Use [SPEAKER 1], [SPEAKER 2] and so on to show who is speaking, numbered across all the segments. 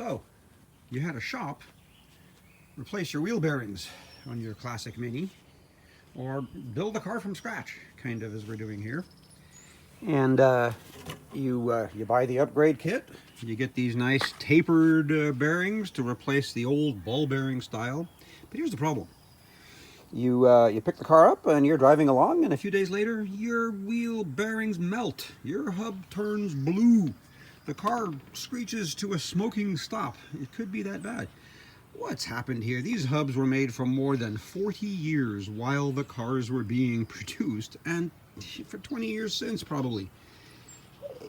[SPEAKER 1] So, you had a shop replace your wheel bearings on your classic Mini, or build a car from scratch, kind of as we're doing here. And you buy the upgrade kit. You get these nice tapered bearings to replace the old ball bearing style. But here's the problem. You pick the car up and you're driving along, and a few days later, your wheel bearings melt. Your hub turns blue. The car screeches to a smoking stop. It could be that bad. What's happened here? These hubs were made for more than 40 years while the cars were being produced, and for 20 years since, probably.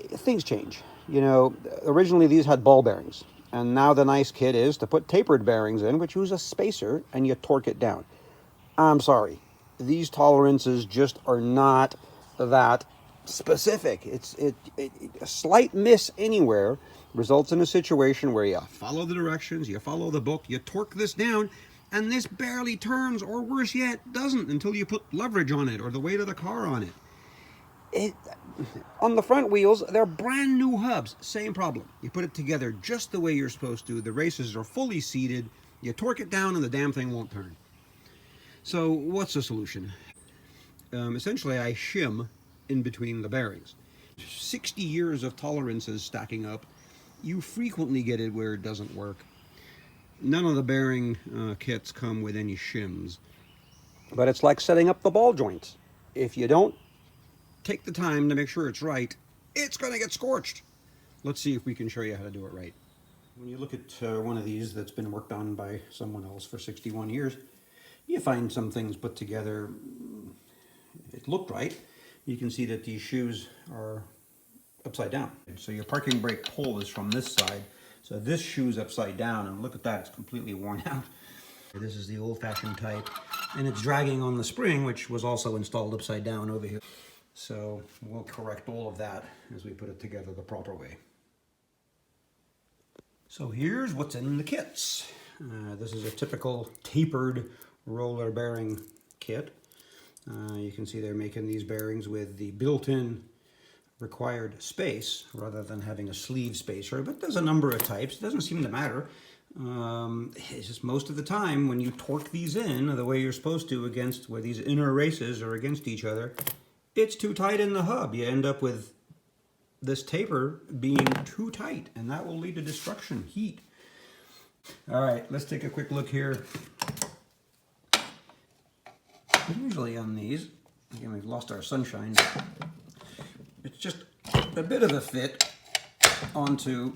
[SPEAKER 1] Things change. You know, originally these had ball bearings, and now the nice kit is to put tapered bearings in, which use a spacer, and you torque it down. I'm sorry, these tolerances just are not that specific. A slight miss anywhere results in a situation where you follow the directions, you follow the book, you torque this down, and this barely turns, or worse yet, doesn't until you put leverage on it or the weight of the car on it. On the front wheels, they're brand new hubs. Same problem. You put it together just the way you're supposed to. The races are fully seated. You torque it down and the damn thing won't turn. So what's the solution? Essentially, I shim in between the bearings. 60 years of tolerances stacking up. You frequently get it where it doesn't work. None of the bearing kits come with any shims. But it's like setting up the ball joints. If you don't take the time to make sure it's right, it's going to get scorched. Let's see if we can show you how to do it right. When you look at one of these that's been worked on by someone else for 61 years, you find some things put together. It looked right. You can see that these shoes are upside down. So your parking brake pull is from this side. So this shoe's upside down, and look at that, it's completely worn out. This is the old-fashioned type, and it's dragging on the spring, which was also installed upside down over here. So we'll correct all of that as we put it together the proper way. So here's what's in the kits. This is a typical tapered roller bearing kit. You can see they're making these bearings with the built-in required space rather than having a sleeve spacer, but there's a number of types. It doesn't seem to matter. It's just most of the time when you torque these in the way you're supposed to against where these inner races are against each other, it's too tight in the hub. You end up with this taper being too tight, and that will lead to destruction, heat. All right, let's take a quick look here. Usually on these, again, we've lost our sunshine. It's just a bit of a fit onto,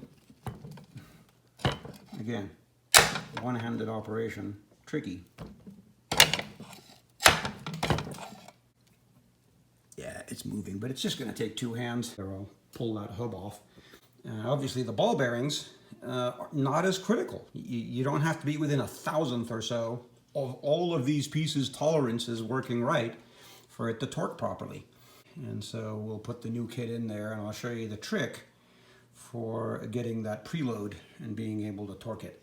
[SPEAKER 1] again, one-handed operation, tricky. Yeah, it's moving, but it's just going to take two hands. I'll pull that hub off. Obviously, the ball bearings are not as critical. You don't have to be within 1,000th or so of all of these pieces' tolerances working right for it to torque properly. And so we'll put the new kit in there, and I'll show you the trick for getting that preload and being able to torque it.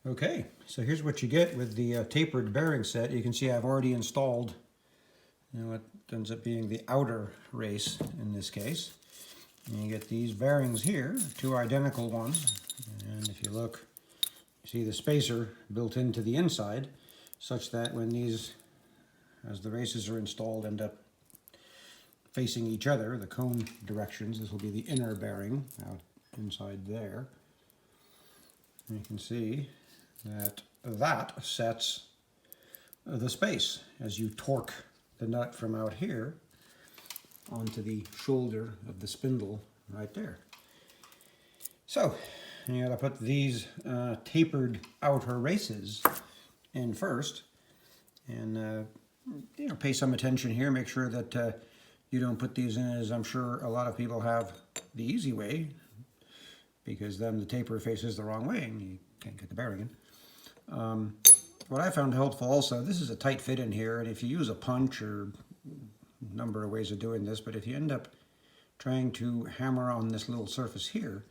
[SPEAKER 1] Okay, so here's what you get with the tapered bearing set. You can see I've already installed, what ends up being the outer race in this case. And you get these bearings here, two identical ones. And if you look, you see the spacer built into the inside, such that when these, as the races are installed, end up facing each other, the cone directions, this will be the inner bearing out inside there. And you can see that that sets the space as you torque the nut from out here onto the shoulder of the spindle right there. So you got to put these tapered outer races in first, and pay some attention here. Make sure that you don't put these in as I'm sure a lot of people have the easy way, because then the taper faces the wrong way and you can't get the bearing in. What I found helpful also, this is a tight fit in here, and if you use a punch, or a number of ways of doing this, but if you end up trying to hammer on this little surface here,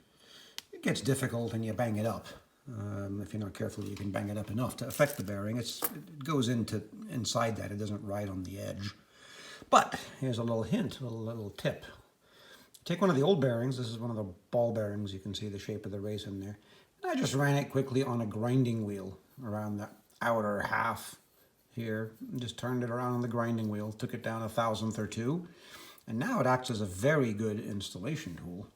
[SPEAKER 1] it gets difficult and you bang it up. If you're not careful, you can bang it up enough to affect the bearing. It goes inside that, it doesn't ride on the edge. But here's a little hint, a little tip. Take one of the old bearings. This is one of the ball bearings. You can see the shape of the race in there. And I just ran it quickly on a grinding wheel around the outer half here. And just turned it around on the grinding wheel, took it down 1/1000th or two. And now it acts as a very good installation tool.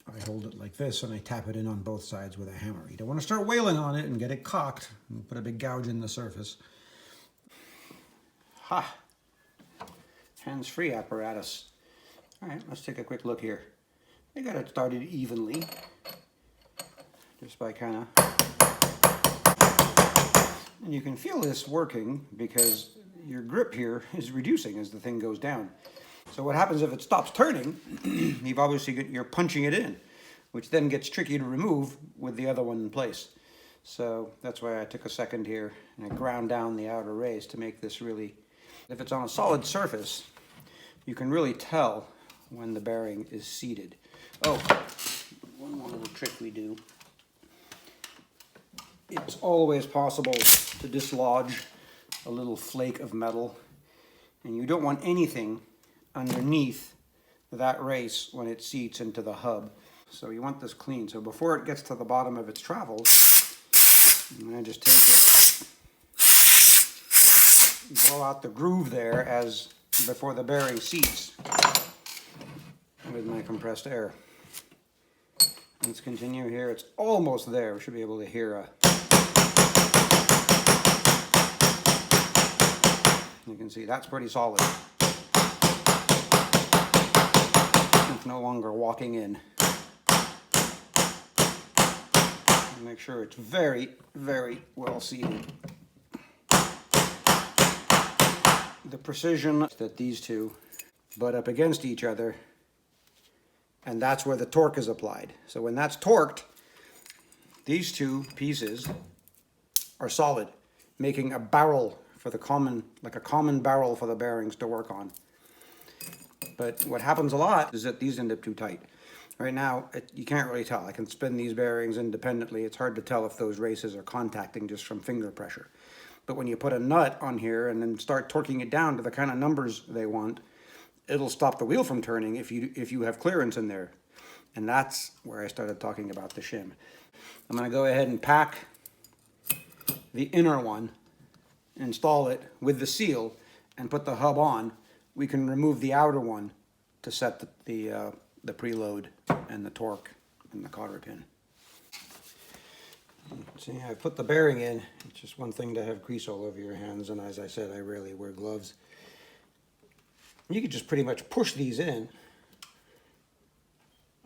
[SPEAKER 1] I hold it like this and I tap it in on both sides with a hammer. You don't want to start wailing on it and get it cocked and put a big gouge in the surface. Ha! Hands-free apparatus. All right, let's take a quick look here. I got it started evenly, just by kind of, and you can feel this working because your grip here is reducing as the thing goes down. So what happens if it stops turning? You're punching it in, which then gets tricky to remove with the other one in place. So that's why I took a second here and I ground down the outer race to make this really, if it's on a solid surface, you can really tell when the bearing is seated. Oh, one more little trick we do. It's always possible to dislodge a little flake of metal, and you don't want anything underneath that race when it seats into the hub. So you want this clean. So before it gets to the bottom of its travels, I just take it, blow out the groove there as before the bearing seats with my compressed air. Let's continue here. It's almost there. We should be able to hear a... You can see that's pretty solid. It's no longer walking in. Make sure it's very, very well seated. The precision that these two butt up against each other, and that's where the torque is applied. So when that's torqued, these two pieces are solid, making a barrel for the common, like a common barrel for the bearings to work on. But what happens a lot is that these end up too tight. Right now, you can't really tell. I can spin these bearings independently. It's hard to tell if those races are contacting just from finger pressure. But when you put a nut on here and then start torquing it down to the kind of numbers they want, it'll stop the wheel from turning if you have clearance in there. And that's where I started talking about the shim. I'm going to go ahead and pack the inner one, install it with the seal, and put the hub on. We can remove the outer one to set the preload and the torque and the cotter pin. See, I put the bearing in. It's just one thing to have grease all over your hands, and as I said, I rarely wear gloves. You could just pretty much push these in,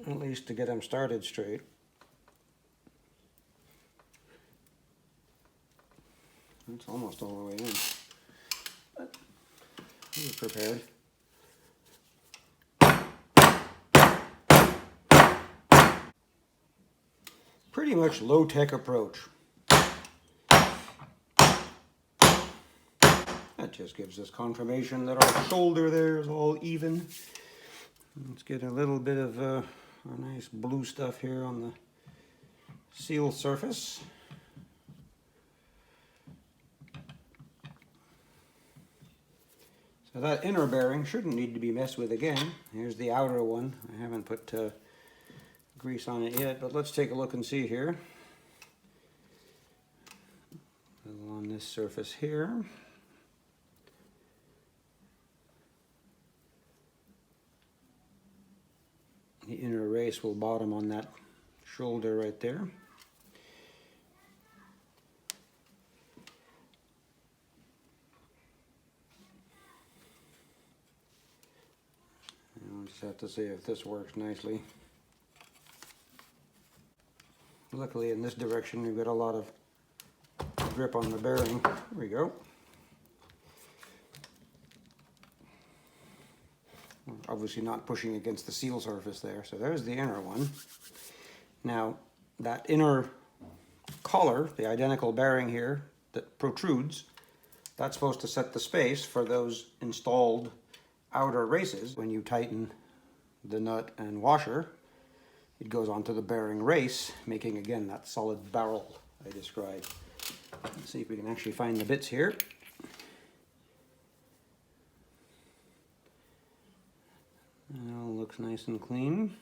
[SPEAKER 1] at least to get them started straight. It's almost all the way in, but be prepared. Pretty much low-tech approach. That just gives us confirmation that our shoulder there is all even. Let's get a little bit of a nice blue stuff here on the seal surface. So that inner bearing shouldn't need to be messed with again. Here's the outer one. I haven't put grease on it yet, but let's take a look and see here. On this surface here. The inner race will bottom on that shoulder right there. And we'll just have to see if this works nicely. Luckily in this direction we've got a lot of grip on the bearing. There we go. Obviously not pushing against the seal surface there. So there's the inner one. Now that inner collar, the identical bearing here that protrudes, that's supposed to set the space for those installed outer races. When you tighten the nut and washer, it goes onto the bearing race, making again that solid barrel I described. Let's see if we can actually find the bits here. It all looks nice and clean.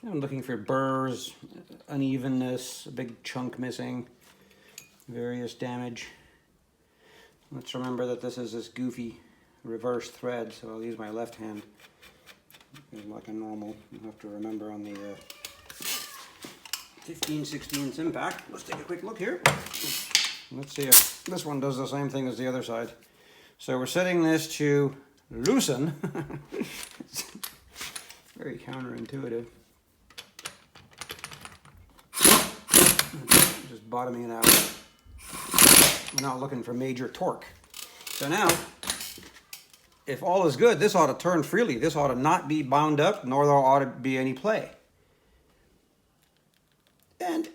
[SPEAKER 1] I'm looking for burrs, unevenness, a big chunk missing, various damage. Let's remember that this is this goofy reverse thread, so I'll use my left hand like a normal. You have to remember on the 15/16 impact. Let's take a quick look here. Let's see if this one does the same thing as the other side. So we're setting this to loosen. It's very counterintuitive. Just bottoming it out. We're not looking for major torque. So now, if all is good, this ought to turn freely. This ought to not be bound up, nor there ought to be any play. And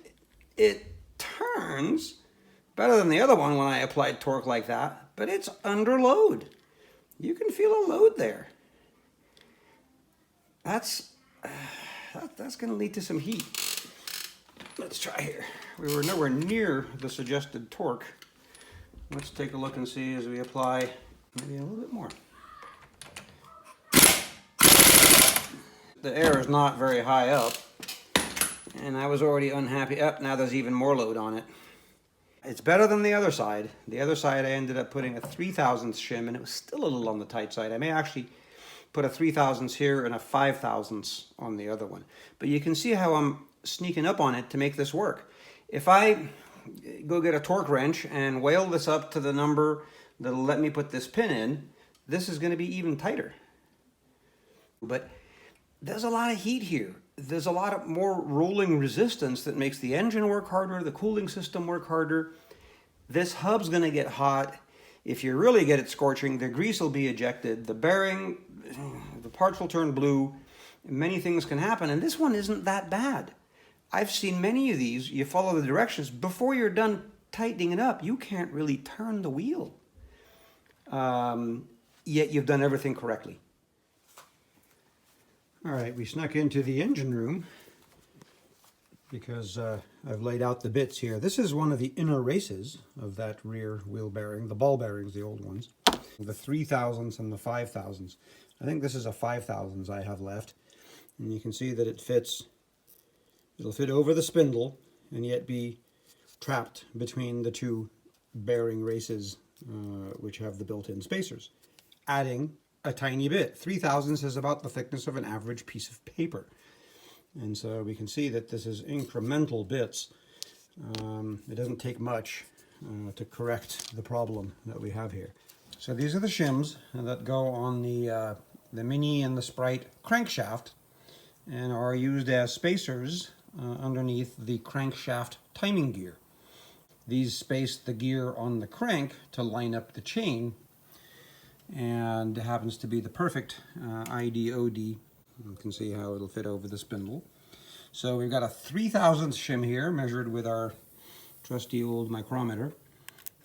[SPEAKER 1] it turns better than the other one when I applied torque like that, but it's under load. You can feel a load there. That's going to lead to some heat. Let's try here. We were nowhere near the suggested torque. Let's take a look and see as we apply maybe a little bit more. The air is not very high up, and I was already unhappy. Now there's even more load on it. It's better than the other side. The other side I ended up putting a 3/1000 shim, and it was still a little on the tight side. I may actually put a 3/1000 here and a 5/1000 on the other one. But you can see how I'm sneaking up on it to make this work. If I go get a torque wrench and whale this up to the number that'll let me put this pin in, this is going to be even tighter. But there's a lot of heat here. There's a lot of more rolling resistance that makes the engine work harder, the cooling system work harder. This hub's going to get hot. If you really get it scorching, the grease will be ejected, the bearing, the parts will turn blue, many things can happen, and this one isn't that bad. I've seen many of these. You follow the directions. Before you're done tightening it up, you can't really turn the wheel. Yet you've done everything correctly. All right, we snuck into the engine room because I've laid out the bits here. This is one of the inner races of that rear wheel bearing, the ball bearings, the old ones, the 3/1000s and the 5/1000s. I think this is a 5/1000s I have left, and you can see that it fits. It'll fit over the spindle and yet be trapped between the two bearing races, which have the built-in spacers, adding a tiny bit. 3/1000s is about the thickness of an average piece of paper. And so we can see that this is incremental bits. It doesn't take much to correct the problem that we have here. So these are the shims that go on the Mini and the Sprite crankshaft and are used as spacers underneath the crankshaft timing gear. These space the gear on the crank to line up the chain, and it happens to be the perfect ID-OD. You can see how it'll fit over the spindle. So we've got a 3/1000 shim here, measured with our trusty old micrometer.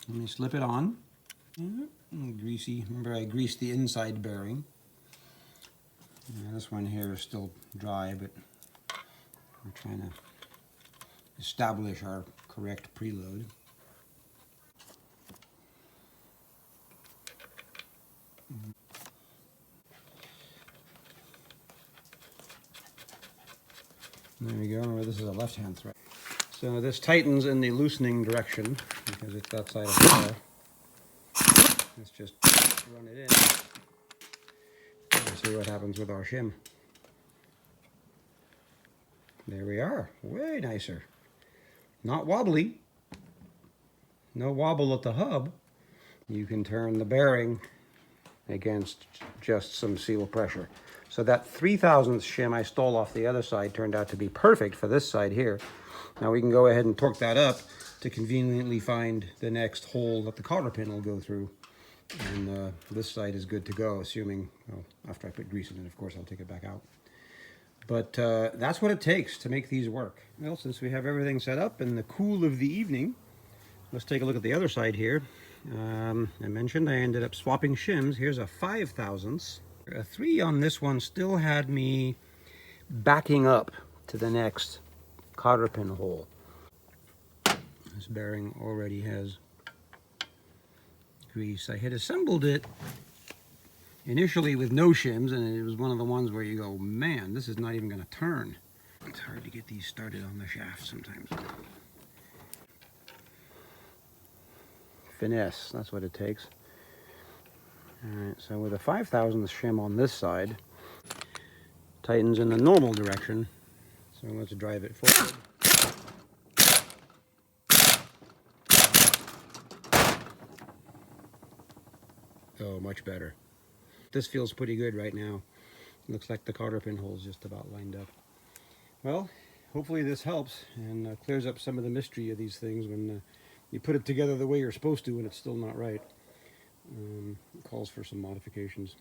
[SPEAKER 1] Let me slip it on. Greasy. Remember, I greased the inside bearing. This one here is still dry, but we're trying to establish our correct preload. There we go. Remember, this is a left-hand thread. So this tightens in the loosening direction because it's that side of the car. Let's just run it in and see what happens with our shim. There we are. Way nicer. Not wobbly. No wobble at the hub. You can turn the bearing against just some seal pressure. So that 3/1000 shim I stole off the other side turned out to be perfect for this side here. Now we can go ahead and torque that up to conveniently find the next hole that the cotter pin will go through. And this side is good to go, assuming, well, after I put grease in it, of course, I'll take it back out. But that's what it takes to make these work. Well, since we have everything set up in the cool of the evening, let's take a look at the other side here. I mentioned I ended up swapping shims. Here's a 5/1000. A 3 on this one still had me backing up to the next cotter pin hole. This bearing already has grease. I had assembled it initially with no shims, and it was one of the ones where you go, man, this is not even going to turn. It's hard to get these started on the shaft sometimes. Finesse, that's what it takes. Alright, so with a 5/1000th shim on this side, tightens in the normal direction. So let's drive it forward. Oh, much better. This feels pretty good right now. Looks like the cotter pinhole's just about lined up. Well, hopefully this helps and clears up some of the mystery of these things when you put it together the way you're supposed to and it's still not right. It calls for some modifications.